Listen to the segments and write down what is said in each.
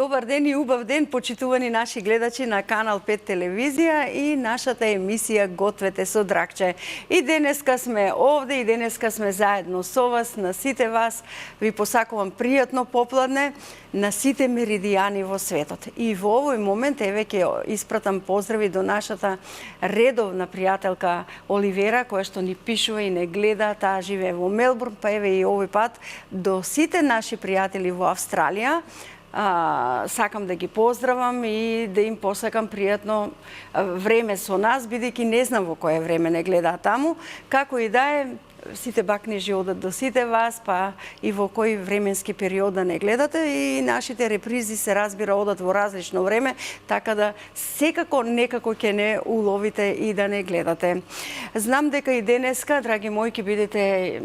Добар ден и убав ден, почитувани наши гледачи на Канал 5 телевизија и нашата емисија Гответе со Дракче. И денеска сме овде, и денеска сме заедно со вас, на сите вас. Ви посакувам пријатно попладне на сите меридијани во светот. И во овој момент еве ќе испратам поздрави до нашата редовна пријателка Оливера, која што ни пишува и не гледа, таа живее во Мелбурн, па еве и овој пат до сите наши пријатели во Австралија. Сакам да ги поздравам и да им посакам пријатно време со нас, бидејќи не знам во кое време не гледаат таму. Како и да е, сите бакнежи одат до сите вас, па и во кој временски период да не гледате, и нашите репризи се разбира одат во различно време, така да секако некако ќе не уловите и да не гледате. Знам дека и денеска, драги мои, ќе бидете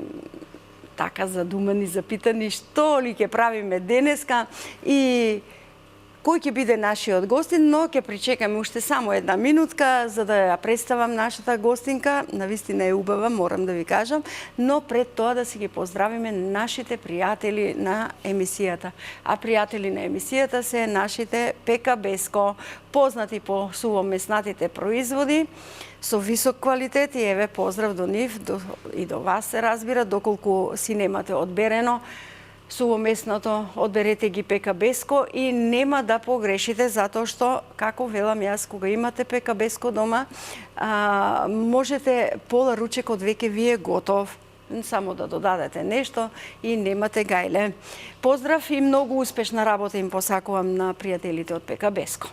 така задумани, запитани што ли ќе правиме денеска и кој ќе биде нашиот гостин, но ќе причекаме уште само една минутка за да ја представам нашата гостинка. Навистина е убава, морам да ви кажам, но пред тоа да си ги поздравиме нашите пријатели на емисијата. А пријатели на емисијата се нашите ПК Беско, познати по сувомеснатите производи со висок квалитет, и еве поздрав до нив и до вас се разбира, доколку си немате одберено сувомесното, одберете ги ПК Беско и нема да погрешите, затоа што, како велам јас, кога имате ПК Беско дома, можете пола ручекот веќе ви е готов. Само да додадете нешто и немате гајле. Поздрав и многу успешна работа им посакувам на пријателите од ПК Беско.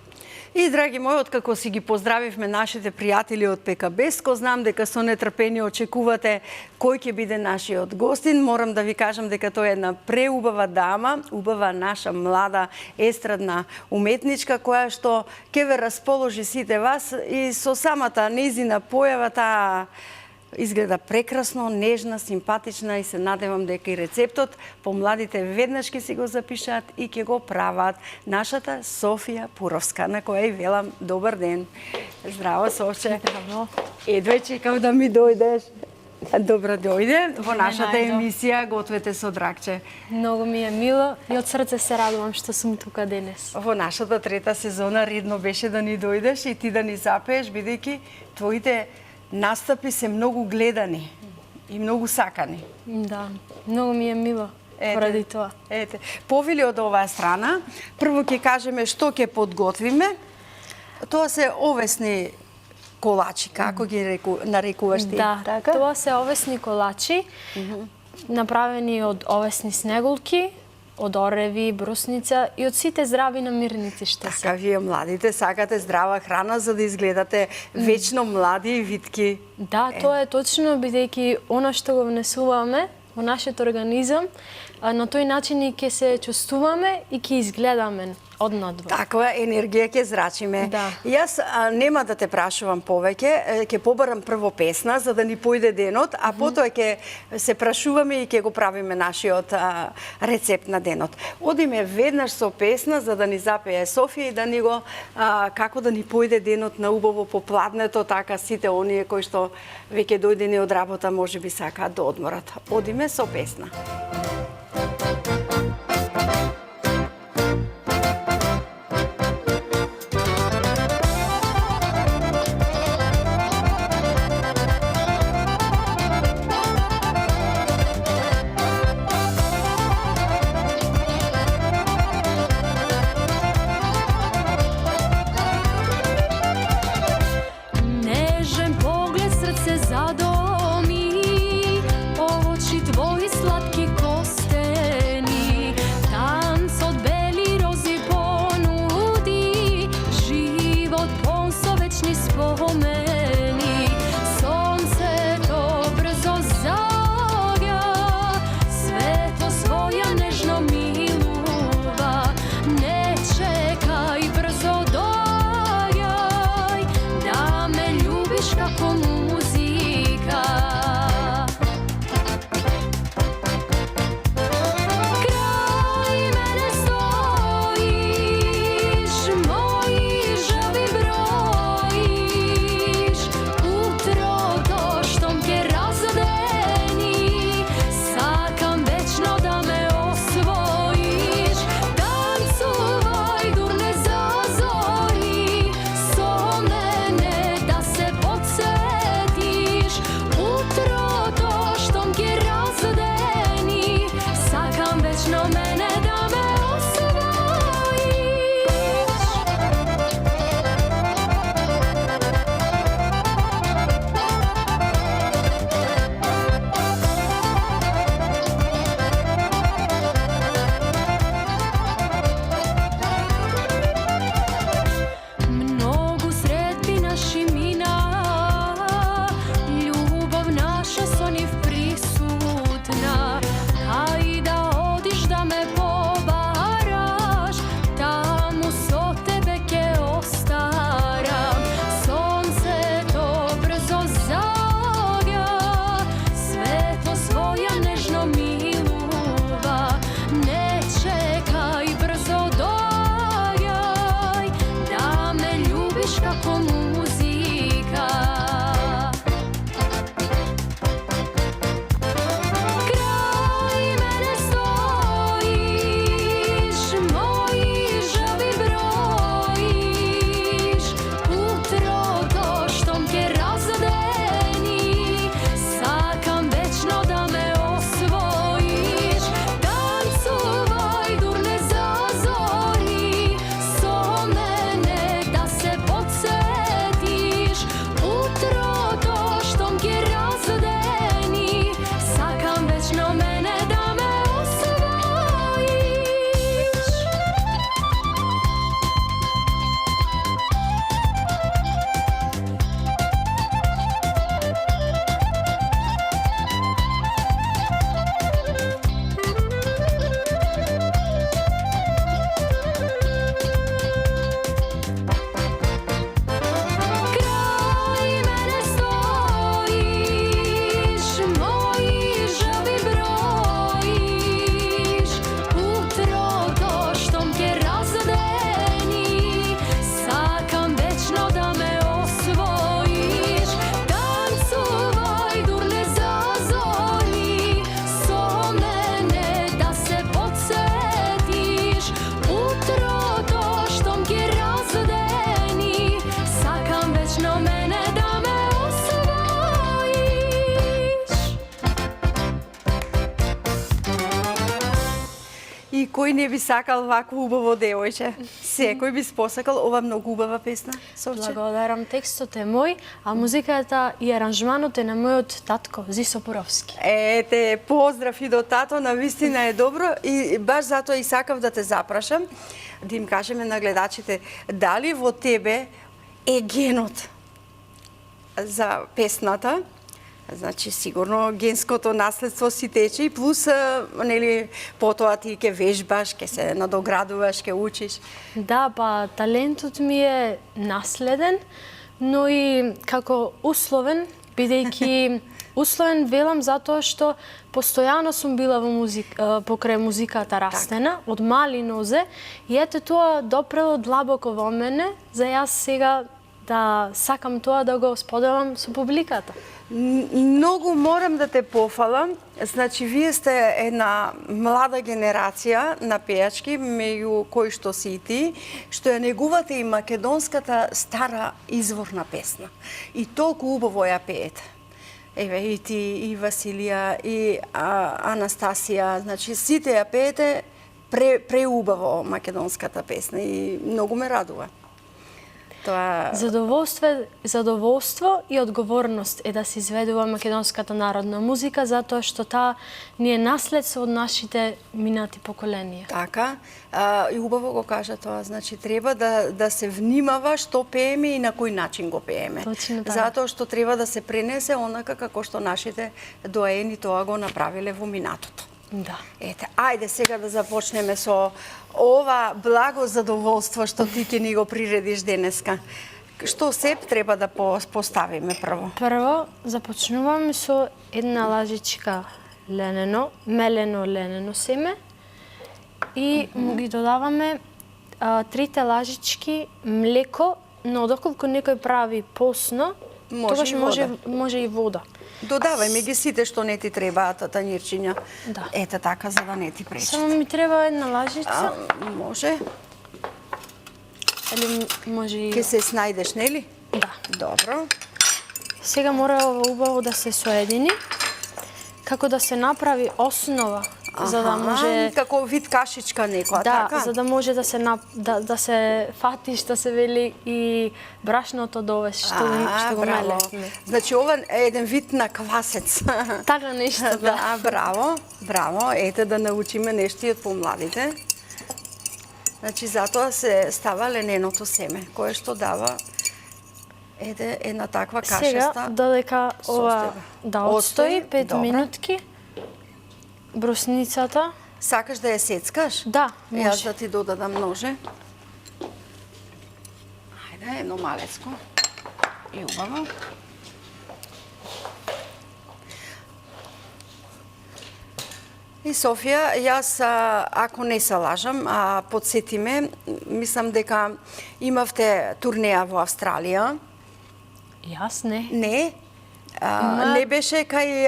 И, драги мои, откако си ги поздравивме нашите пријатели од ПК Беско, знам дека со нетрпение очекувате кој ќе биде нашиот гостин. Морам да ви кажам дека тоа е една преубава дама, убава наша млада естрадна уметничка, која што ќе ве расположи сите вас и со самата нејзина појава таа изгледа прекрасно, нежна, симпатична и се надевам дека и рецептот помладите веднаш ќе си го запишат и ќе го прават. Нашата Софија Пуровска, на која и велам добар ден. Здраво, Софче. Здраво. Едве чекав да ми дојдеш. Добро дојде во нашата емисија Гответе со Дракче. Многу ми е мило и од срце се радувам што сум тука денес. Во нашата трета сезона редно беше да ни дојдеш и ти да ни запееш, бидејќи твоите настапи се многу гледани и многу сакани. Да, многу ми е мило поради тоа. Ете, повели од оваа страна, прво ќе кажеме што ќе подготвиме. Тоа се овесни колачи, како ги нарекуваш ти? Да, така? Тоа се овесни колачи, направени од овесни снеголки, од ореви, брусница и од сите здрави намирници што се. Така, вие младите сакате здрава храна за да изгледате вечно млади и витки. Да, тоа е точно, бидејќи она што го внесуваме во нашиот организам, на тој начин и ќе се чувствуваме и ќе изгледаме однадвор. Таква енергија ќе зрачиме. Да. Јас нема да те прашувам повеќе, ќе побарам прво песна за да ни појде денот, а потоа ќе се прашуваме и ќе го правиме нашиот рецепт на денот. Одиме веднаш со песна за да ни запее Софија и да ни го како да ни појде денот на убаво попладнето, така сите оние кои што веќе дојдени од работа можеби сакаат да одморат. Одиме со песна. Sakam večno da me osvojiš, tancovaj кој не би сакал вакво убаво девојче? Секој би посакал ова многу убава песна, Совче. Благодарам, текстот е мој, а музиката и аранжманот е на мојот татко, Зисо Поровски. Ете, поздрав и до тато, навистина е добро и баш затоа и сакав да те запрашам, да им кажеме на гледачите, дали во тебе е генот за песната. Значи, сигурно генското наследство си тече и плюс, нели, потоа ти ќе вежбаш, ќе се надоградуваш, ќе учиш. Да, па талентот ми е наследен, но и како условен, бидејќи условен велам затоа што постојано сум била во покрај музиката растена, од мали нозе, и ете тоа допрело длабоко во мене, за јас сега да сакам тоа да го споделам со публиката. Многу морам да те пофалам. Значи, вие сте една млада генерација на пејачки, меѓу кои што си и ти, што ја негувате и македонската стара изворна песна. И толку убаво ја пеете. Еве, и ти, и Василија, и Анастасија, значи, сите ја пеете преубаво македонската песна и многу ме радува. Тоа... Задоволство и одговорност е да се изведува македонската народна музика, затоа што таа ни е наследство од нашите минати поколенија. Така, и убаво го кажа тоа, значи треба да се внимава што пееме и на кој начин го пееме. Точно така. Затоа што треба да се пренесе онака како што нашите доаени тоа го направиле во минатото. Да. Ете, ајде сега да започнеме со ова благо задоволство што ти ќе ни го приредиш денеска. Што сеп треба да поставиме прво? Прво започнуваме со една лажичка мелено ленено семе и му ги додаваме 3 лажички млеко, но доколку некој прави посно, тогаш може и вода. Додавајме ги сите што не ти требаат, танирчиња. Да. Ете така, за да не ти пречат. Само ми треба една лажица. Може. Или може и... Ке се снајдеш, нели? Да. Добро. Сега мора ова убаво да се соедини, како да се направи основа, за да може... Како вид кашичка некоја, да, така? за да може да се фати, што се вели, и брашното довеш, што го мелеме. Значи, ова е еден вид на квасец. Така нешто, да. Да, браво. Ете да научиме нешто и од помладите. Значи, затоа се става лененото семе, кое што дава една таква кашеста. Сега, додека ова да отстои 5 минутки, брусницата. Сакаш да ја сецкаш? Да, може. Јас да ти додадам ноже. Ајде, едно малецко. И убаво. И Софија, јас, ако не се лажам, подсети ме, мислам дека имавте турнеја во Австралија. Јас не. Не? Не беше кај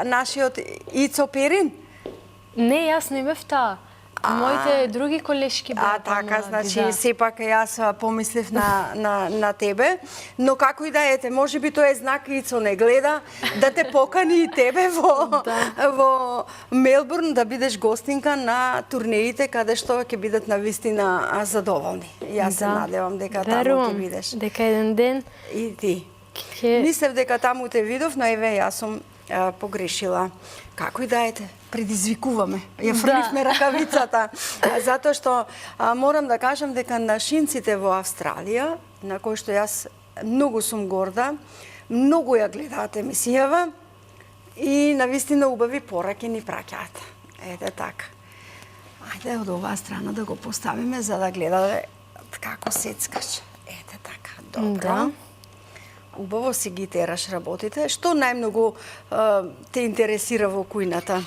нашиот Ицо Перин? Не, јас не бев таа. Моите други колешки беа така, помлади, значи, да. сепак јас помислив на тебе, но како и да ете, можеби тоа е знак Ицо не гледа, да те покани и тебе во Мелбурн, да бидеш гостинка на турнеите, каде што ќе бидат навистина задоволни. Јас се надевам дека таму ќе бидеш. Дека еден ден и ти. Мислев дека таму те видов, но еве јас сум погрешила. Како и да ете, предизвикуваме. Ја фрливме ракавицата. Затоа што морам да кажам дека нашинците во Австралија, на кои што јас многу сум горда, многу ја гледаат емисијава и навистина убави пораки ни праќаат. Ете така. Ајде од оваа страна да го поставиме за да гледате како сецкаш. Ете така. Добро. Да. Убаво си ги тераш работите. Што најмногу те интересира во кујната?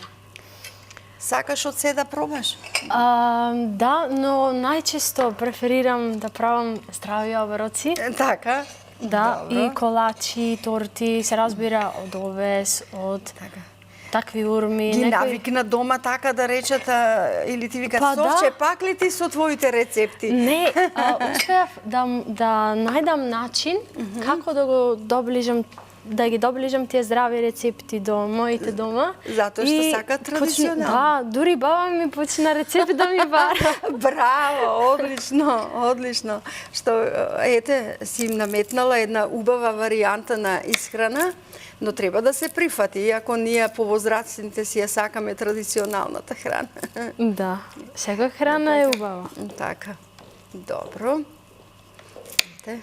Сакаш од се да пробаш? Да, но најчесто преферирам да правам здрави оброци. Така? Да, добро. И колачи, торти, се разбира од овес, од такви урми. Ги навикна дома така да речат, или ти викат, Совче, пак ли ти со твоите рецепти? Не, успеав да најдам начин како да го доближам да ги доближам тие здрави рецепти до моите дома. Затоа што сакат традиционално. Да, дури баба ми почна рецепти да ми бара. Браво, одлично, одлично. Што ете си им наметнала една убава варијанта на исхрана, но треба да се прифати, иако ние повозрастните си ја сакаме традиционалната храна. Да, секоја храна е убава. Така. Добро. Ете.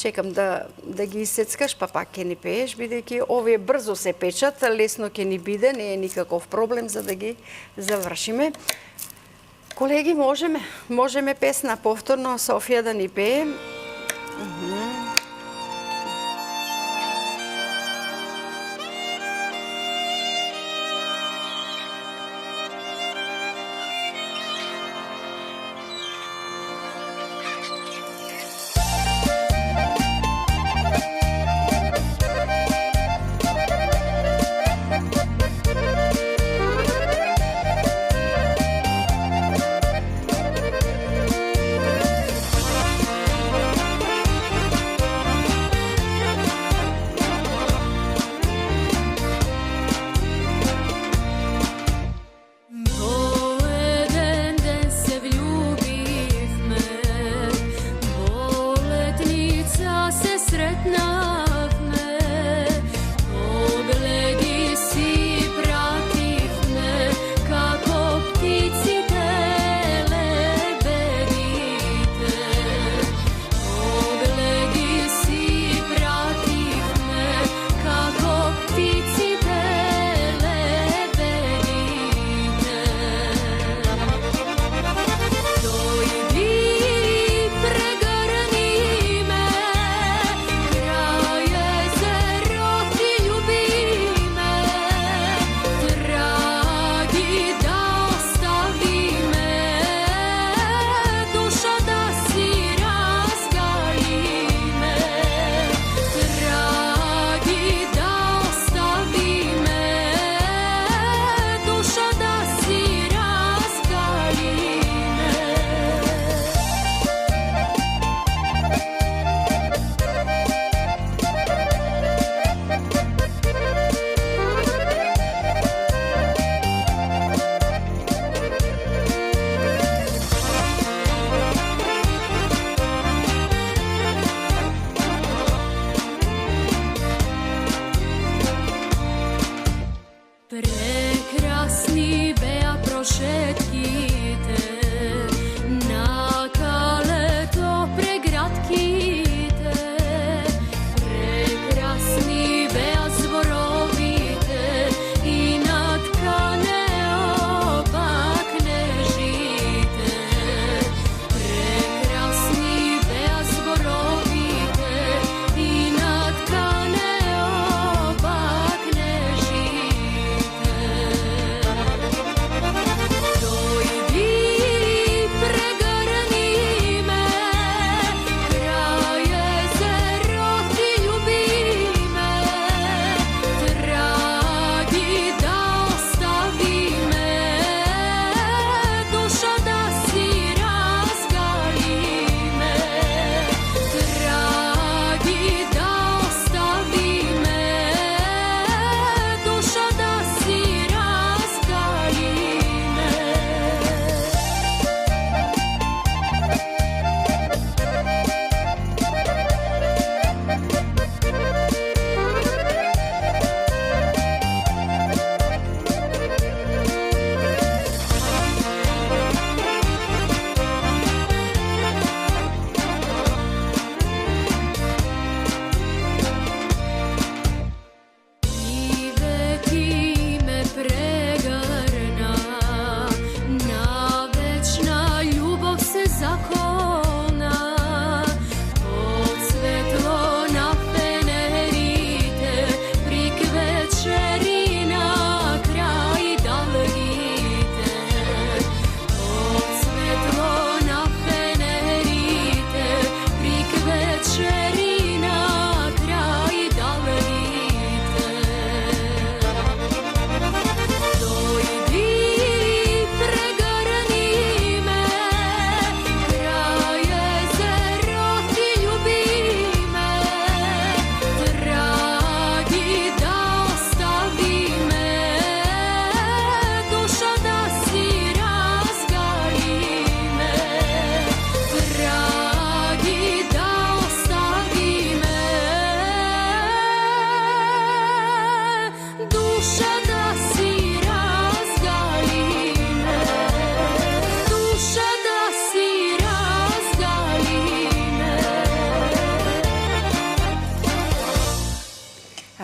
Чекам да ги исецкаш, па пак ќе ни пееш, бидејќи овие брзо се печат, лесно ќе ни биде, не е никаков проблем за да ги завршиме. Колеги, можеме песна повторно Софија да ни пее.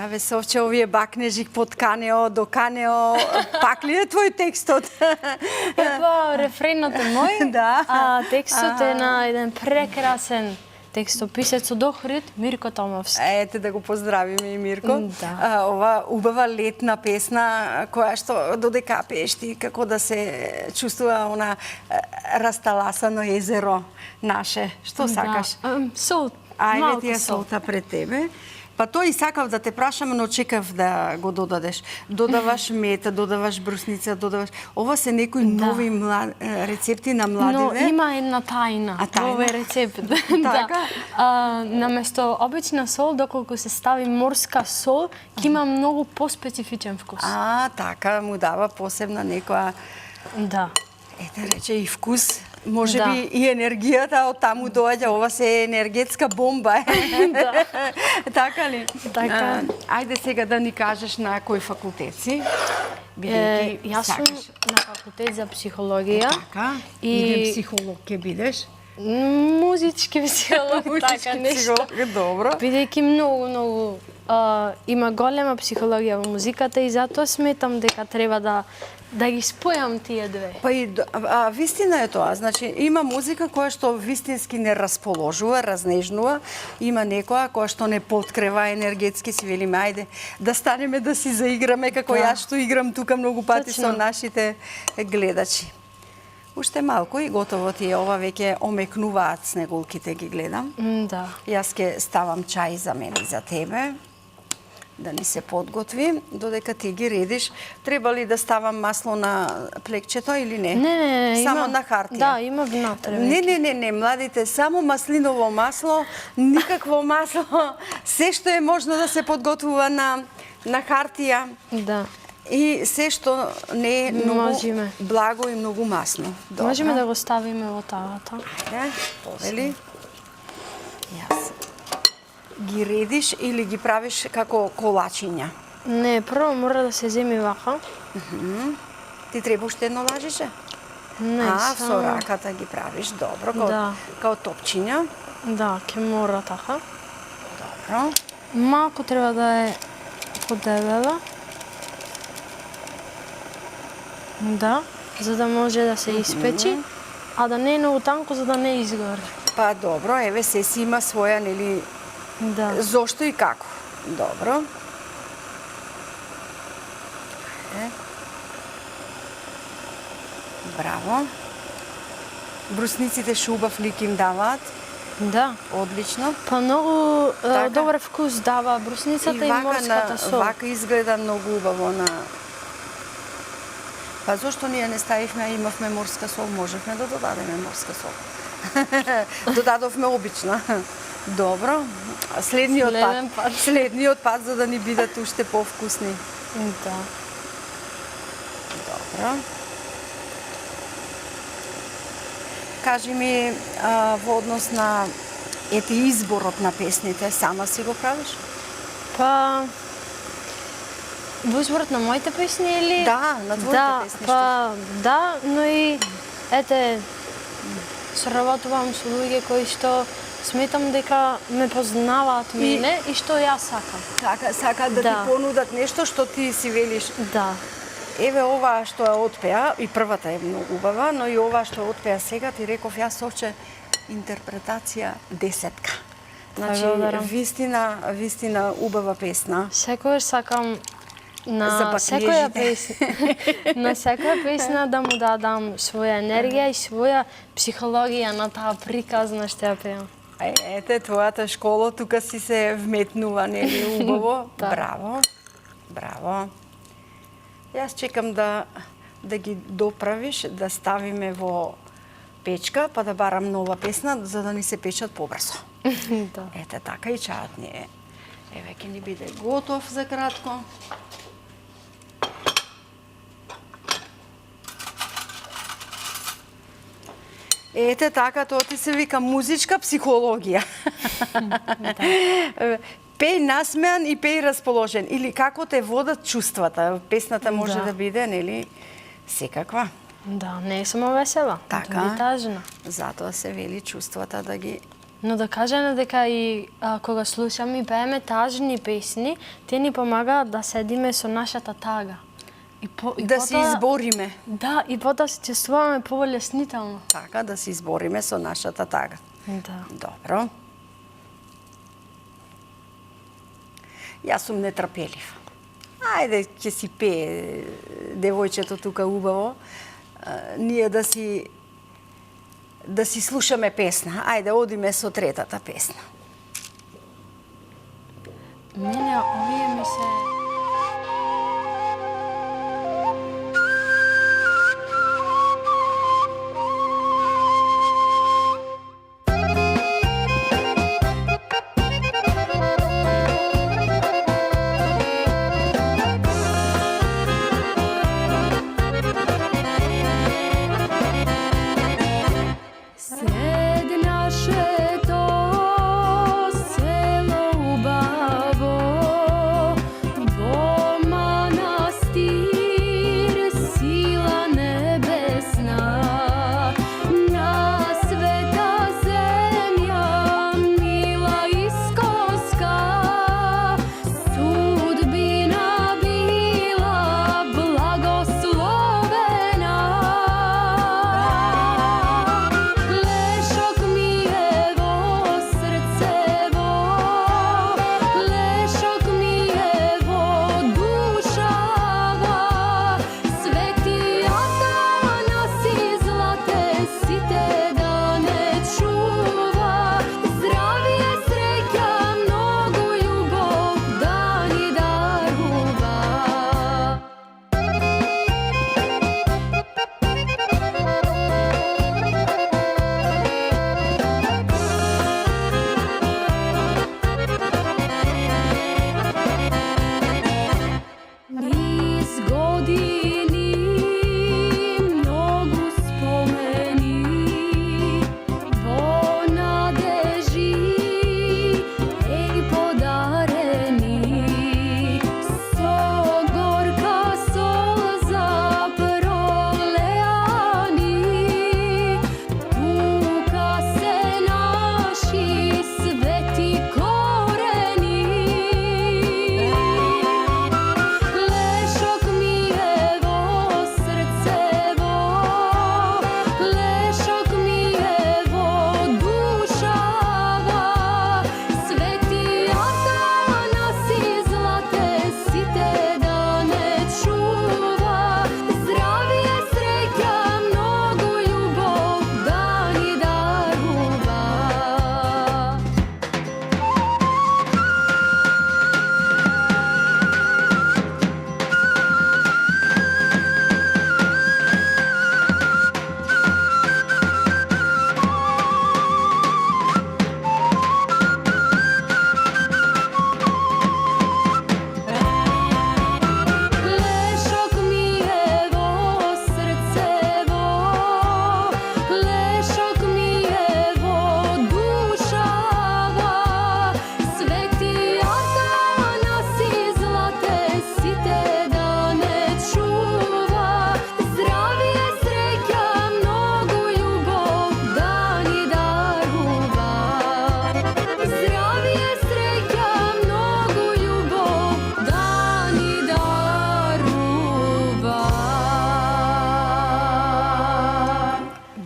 Абе, Совче, овие бакнежик под канео, до канео, пак ли е твој текстот? Епа, рефренот е мој, Да. а текстот е на еден прекрасен текстописец од Охрид, Мирко Томовски. Ете да го поздравиме и Мирко. Да. Ова убава летна песна која што додека пееш ти како да се чувствува она расталасано езеро наше. Што сакаш? Сол, Ајде малку ти ја сол. солта пред тебе. Па тој и сакав да те прашам, но чекав да го додадеш. Додаваш мета, додаваш брусница, додаваш... Ова се некои нови рецепти на младиве. Но има една тајна во овој рецепт. Така? Наместо обична сол, доколку се стави морска сол, ќе има многу поспецифичен вкус. Така, му дава посебна некоја... Да. Ете, рече и вкус. Може Да. би и енергијата од таму доаѓа, ова се е енергетска бомба. Да. Така ли? Така. Ајде сега да ни кажеш на кој факултет си. Бидејќи Јас сум сакаш. на факултет за психологија. Така, И- идем психолог ќе бидеш. Музички психолог, така нешто. Психолог, добро. Бидејќи многу има голема психологија во музиката и затоа сметам дека треба да ги спојам тие две. Па и вистина е тоа, значи има музика која што вистински не расположува, разнежнува, има некоја која што не подкрева енергетски, си велиме ајде да станеме да си заиграме како Да. јас што играм тука многу пати со Точно. нашите гледачи. Уште малку и готово ти е, ова веќе омекнуваат снегулките, ги гледам. Да. Јас ќе ставам чај за мене и за тебе, да ни се подготви, додека ти ги редиш. Треба ли да ставам масло на плекчето или не? Не, Само има, на хартија? Да, има внатре. Не, младите, само маслиново масло, никакво масло, се што е можно да се подготвува на хартија Да. и се што не е многу Можеме. благо и многу масно. Добро. Можеме да го ставиме во тавата. Ајде, повели. Јас. Ги редиш или ги правиш како колачиња? Не, прво мора да се земи вака. Ти треба уште едно лажише? Не, Со само... раката ги правиш, добро, као, Да. као топчиња. Да, ќе мора така. Добро. Малку треба да е подебела. Да, за да може да се испечи, а да не е многу танко за да не изгори. Па добро, еве се си има своја, нели, Да. зошто и како. Добро. Браво. Брусниците шубав лик им даваат. Да. Одлично. Па многу Така. добар вкус дава брусницата и морската сол. Вака изгледа многу убаво на... Па зошто ние не ставивме, а имавме морска сол, можевме да додадеме морска сол. Додадовме обична. Добро. Следен пат. Следниот пат, за да ни бидат уште повкусни. Да. Добро. Кажи ми, во однос на изборот на песните, сама си го правиш? Па во изборот на моите песни или? Да, на твоите песни. Па да, но и соработувам со луѓе кои што сметам дека ме познаваат мене и што јас сакам. Така, сакаат да Да. ти понудат нешто што ти си велиш. Да. Еве ова што ја отпеа, и првата е многу убава, но и ова што ја отпеа сега, ти реков јас Совче, интерпретација 10-ка. Значи, Благодарам. вистина убава песна. Секогаш сакам За на бакнежите. секоја песна, на секоја песна да му дадам своја енергија и своја психологија на таа приказна што ја пеам. Ете, твојата школа, тука си се вметнува, нели, убаво. Да. Браво, браво. Јас чекам да ги доправиш, да ставиме во печка, па да барам нова песна, за да ни се печат побрзо. Да. Ете, така и чајот ни е. Еве, ќе ни биде готов за кратко. Ете така, тоа ти се вика музичка психологија. Пеј насмеан и пеј расположен. Или како те водат чувствата. Песната може Да. да биде, нели, секаква. Да, не е само весела, Така. туку и тажна. Затоа се вели чувствата да ги Но да кажеме дека и кога слушаме и пееме тажни песни, те ни помагаат да седиме со нашата тага. Да се избориме. Да, и потоа се чувствуваме повеќе снително. Така, да се избориме со нашата тага. Да. Добро. Јас сум нетрпелив. Ајде, ќе си пее девојчето тука убаво. Ние да си слушаме песна. Ајде, одиме со третата песна. Мене овие ми се...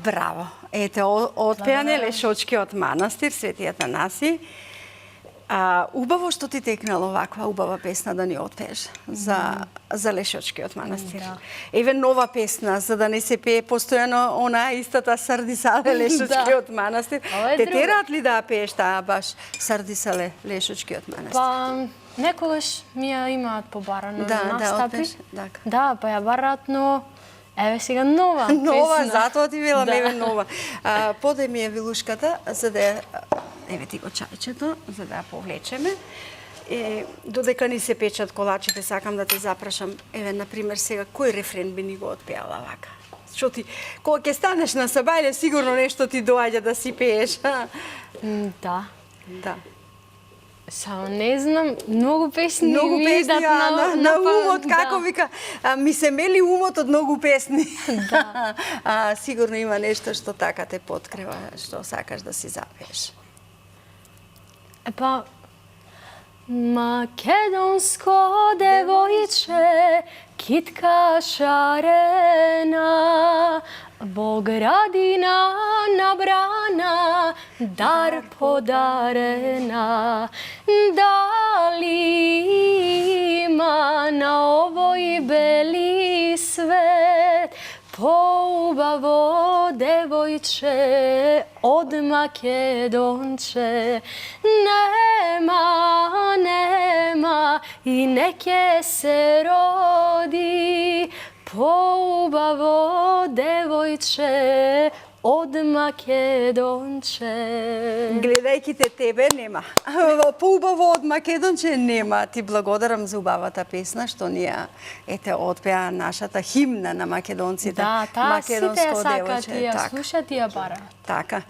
Браво! Ете, отпеане Лешочкиот манастир, Светијата Наси. Убаво што ти текнало ваква убава песна да ни отпееш за Лешочкиот манастир. Да. Еве нова песна, за да не се пее постојано она истата Сардисале Лешочкиот манастир. Те тераат ли да пееш таа баш Сардисале Лешочкиот манастир? Па, некогаш ми ја имаат побарано на настапи. Да, па ја бараат, но еве сега нова песна. Нова, затоа ти велам, еве нова. Подај ми ја вилушката, за да еве ти го чајчето, за да ја повлечеме. Додека ни се печат колачите, сакам да те запрашам, еве, например, сега, кој рефрен би ни го отпеала вака? Што ти, кога ќе станеш на сабајле, сигурно нешто ти доаѓа да си пееш. Да. Да. Само не знам, многу песни ми идат на умот, да. како вика, ми се мели умот од многу песни. Да. Сигурно има нешто што така те поткрева, што сакаш да си запееш. Па, македонско девојче, китка шарена, во градина набрана, дар подарена. Дали има на овој бели свет поубаво девојче од Македонче? Нема и не ке се роди поубаво девојче од Македонче. Гледајќи те тебе нема. Поубаво од Македонче нема. Ти благодарам за убавата песна што ни ја отпеа нашата химна на македонците. Да, таа сите ја Македонско сакаат девојче, и ја така. слушаат и ја бараат. Така.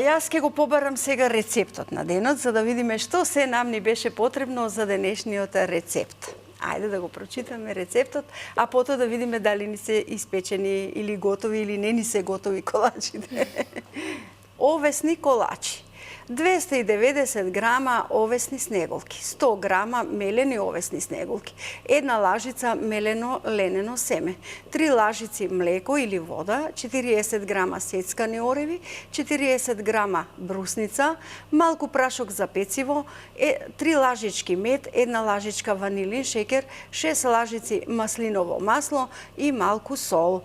Јас ќе го побарам сега рецептот на денот, за да видиме што се нам ни беше потребно за денешниот рецепт. Ајде да го прочитаме рецептот, а потоа да видиме дали ни се испечени или готови или не ни се готови колачите. Овесни колачи. 290 грама овесни снеголки, 100 грама мелени овесни снеголки, 1 лажица мелено ленено семе, 3 лажици млеко или вода, 40 грама сецкани ореви, 40 грама брусница, малку прашок за пециво, 3 лажички мед, 1 лажичка ванилин шекер, 6 лажици маслиново масло и малку сол.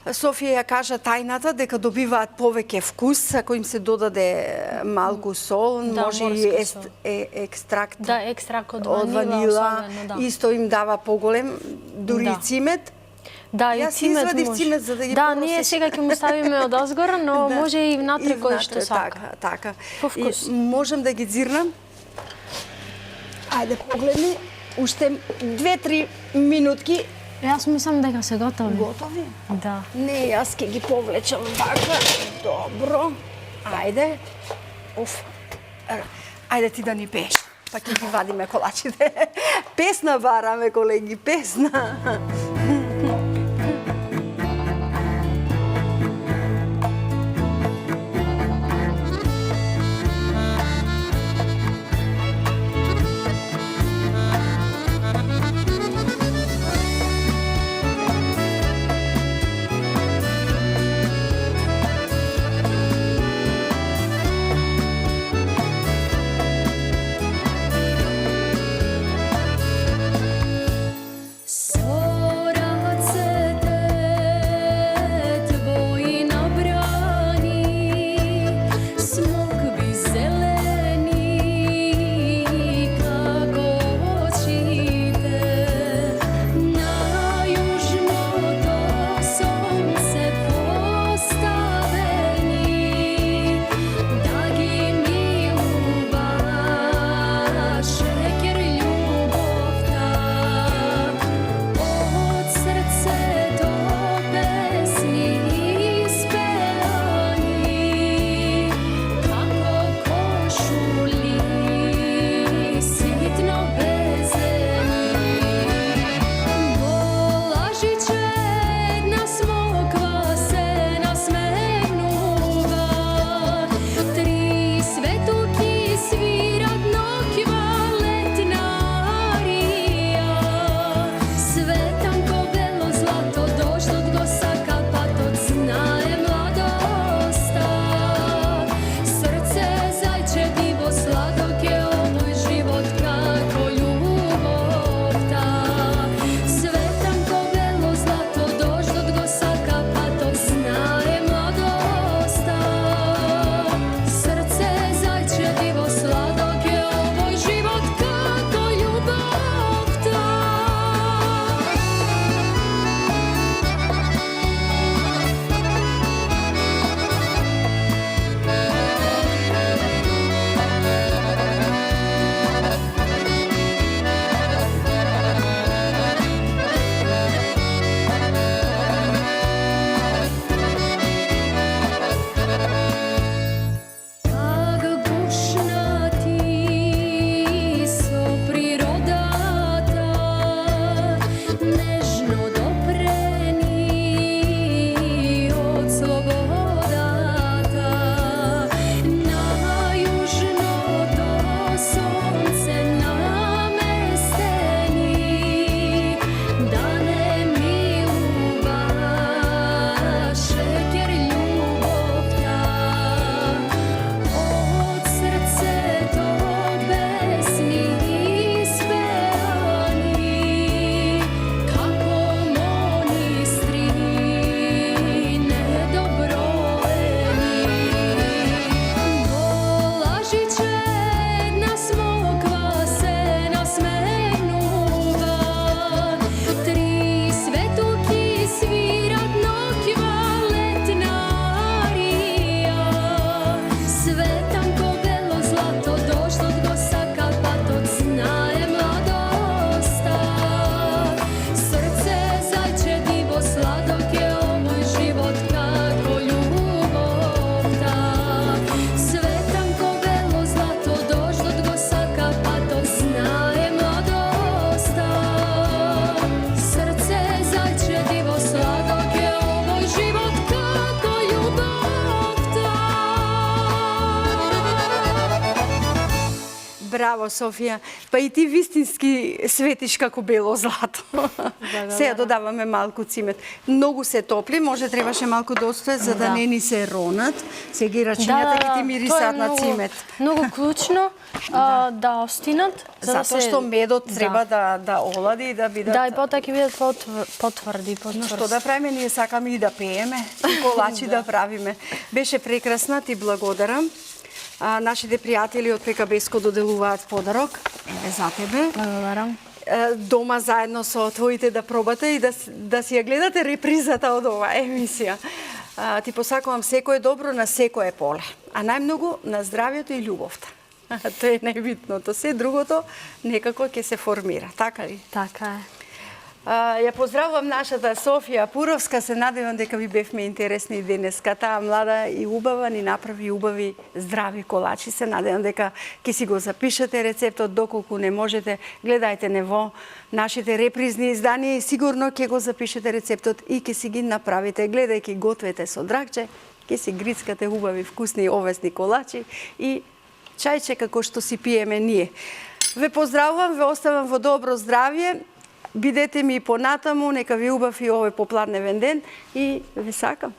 Софија ја кажа тајната дека добиваат повеќе вкус ако им се додаде малку сол, Да, може и морски сол. екстракт Да, екстракт од од ванила, ванила, особено, да. исто им дава поголем, дури и Да. цимет. Да, и Јас цимет извадив може. цимет за да ги Да, просиш. ние сега ќе му ставиме од озгора, но Да. може и внатре И кој што сака. Така, така. По вкус. И можам да ги дзирнам? Ајде, погледни. Уште 2-3 минутки Јас мислам дека се готови. готови. Да. Не, јас ќе ги повлечам така. Добро. Ајде. Уф. Ајде ти да ни пееш. Па ќе ги вадиме колачите. Песна бараме, колеги, песна. Со Браво, Софија. Па и ти вистински светиш како бело злато. Сега додаваме малку цимет. Многу се топли, може требаше малку да остане за да не ни се ронат. Сега ги рачињата ги ти мирисаат на цимет. Многу клучно да остинат. Затоа што медот треба да олади и да бидат... Да, и потоа ќе бидат потврди, Но што да правиме, ние сакаме и да пееме, и колачи да правиме. Беше прекрасна, ти благодарам. Нашите пријатели од ПКБ-ско доделуваат подарок. Еве за тебе. Благодарам. Дома заедно со твоите да пробате и да си ја гледате репризата од оваа емисија. Ти посакувам секое добро на секое поле, а најмногу на здравјето и љубовта. Тоа е најбитното. Се другото некако ќе се формира, така ли? Така е. Ја поздравувам нашата Софија Пуровска, се надевам дека ви бевме интересни денеска. Таа млада и убава ни направи убави здрави колачи. Се надевам дека ќе си го запишете рецептот, доколку не можете, гледајте не во нашите репризни изданија и сигурно ќе го запишете рецептот и ќе си ги направите. Гледајќи Гответе со Дракче, ќе си грицкате убави вкусни овесни колачи и чајче како што си пиеме ние. Ве поздравувам, ве оставам во добро здравје. Бидете ми понатаму, нека ви убав и овој попладневен ден и ве сакам.